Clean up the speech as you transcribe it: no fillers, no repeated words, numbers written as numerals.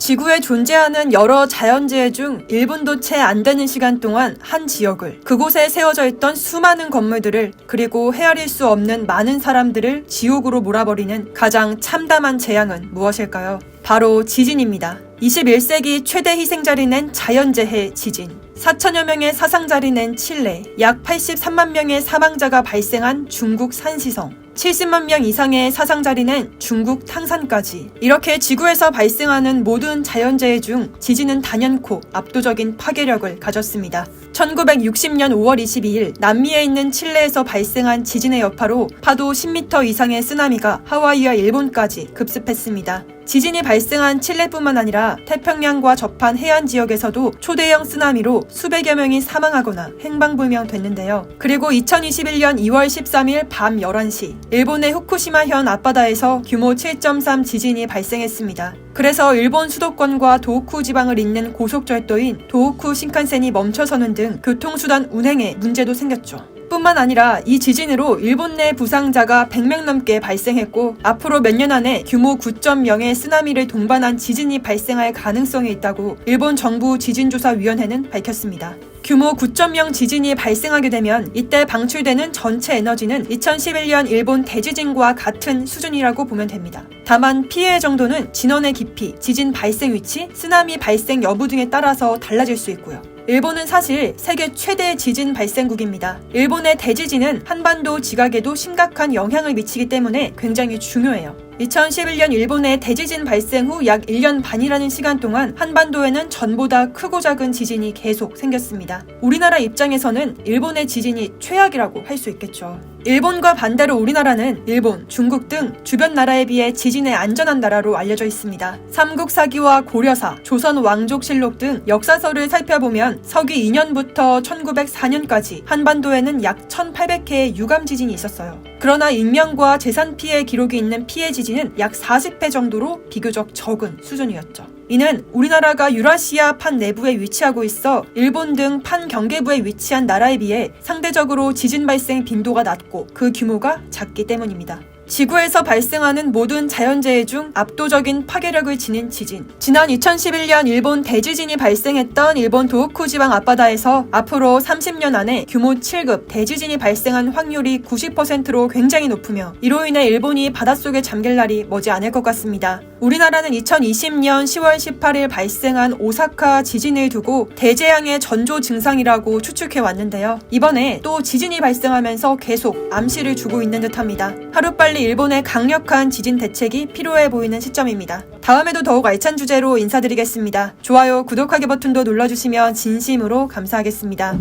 지구에 존재하는 여러 자연재해 중 1분도 채 안 되는 시간 동안 한 지역을, 그곳에 세워져 있던 수많은 건물들을, 그리고 헤아릴 수 없는 많은 사람들을 지옥으로 몰아버리는 가장 참담한 재앙은 무엇일까요? 바로 지진입니다. 21세기 최대 희생자를 낸 자연재해 지진. 4천여 명의 사상자를 낸 칠레, 약 83만 명의 사망자가 발생한 중국 산시성, 70만 명 이상의 사상자를 낸 중국 탕산까지. 이렇게 지구에서 발생하는 모든 자연재해 중 지진은 단연코 압도적인 파괴력을 가졌습니다. 1960년 5월 22일 남미에 있는 칠레에서 발생한 지진의 여파로 파도 10m 이상의 쓰나미가 하와이와 일본까지 급습했습니다. 지진이 발생한 칠레뿐만 아니라 태평양과 접한 해안 지역에서도 초대형 쓰나미로 수백여 명이 사망하거나 행방불명됐는데요. 그리고 2021년 2월 13일 밤 11시 일본의 후쿠시마현 앞바다에서 규모 7.3 지진이 발생했습니다. 그래서 일본 수도권과 도호쿠 지방을 잇는 고속철도인 도호쿠 신칸센이 멈춰서는 등 교통수단 운행에 문제도 생겼죠. 뿐만 아니라 이 지진으로 일본 내 부상자가 100명 넘게 발생했고, 앞으로 몇 년 안에 규모 9.0의 쓰나미를 동반한 지진이 발생할 가능성이 있다고 일본 정부 지진조사위원회는 밝혔습니다. 규모 9.0 지진이 발생하게 되면 이때 방출되는 전체 에너지는 2011년 일본 대지진과 같은 수준이라고 보면 됩니다. 다만 피해 정도는 진원의 깊이, 지진 발생 위치, 쓰나미 발생 여부 등에 따라서 달라질 수 있고요. 일본은 사실 세계 최대 지진 발생국입니다. 일본의 대지진은 한반도 지각에도 심각한 영향을 미치기 때문에 굉장히 중요해요. 2011년 일본의 대지진 발생 후 약 1년 반이라는 시간 동안 한반도에는 전보다 크고 작은 지진이 계속 생겼습니다. 우리나라 입장에서는 일본의 지진이 최악이라고 할 수 있겠죠. 일본과 반대로 우리나라는 일본, 중국 등 주변 나라에 비해 지진에 안전한 나라로 알려져 있습니다. 삼국사기와 고려사, 조선 왕족실록 등 역사서를 살펴보면 서기 2년부터 1904년까지 한반도에는 약 1800개의 유감 지진이 있었어요. 그러나 인명과 재산 피해 기록이 있는 피해 지진은 약 40회 정도로 비교적 적은 수준이었죠. 이는 우리나라가 유라시아 판 내부에 위치하고 있어 일본 등 판 경계부에 위치한 나라에 비해 상대적으로 지진 발생 빈도가 낮고 그 규모가 작기 때문입니다. 지구에서 발생하는 모든 자연재해 중 압도적인 파괴력을 지닌 지진. 지난 2011년 일본 대지진이 발생했던 일본 도호쿠 지방 앞바다에서 앞으로 30년 안에 규모 7급 대지진이 발생한 확률이 90%로 굉장히 높으며, 이로 인해 일본이 바닷속에 잠길 날이 머지않을 것 같습니다. 우리나라는 2020년 10월 18일 발생한 오사카 지진을 두고 대재앙의 전조 증상이라고 추측해 왔는데요. 이번에 또 지진이 발생하면서 계속 암시를 주고 있는 듯합니다. 하루빨리 일본의 강력한 지진 대책이 필요해 보이는 시점입니다. 다음에도 더욱 알찬 주제로 인사드리겠습니다. 좋아요, 구독하기 버튼도 눌러주시면 진심으로 감사하겠습니다.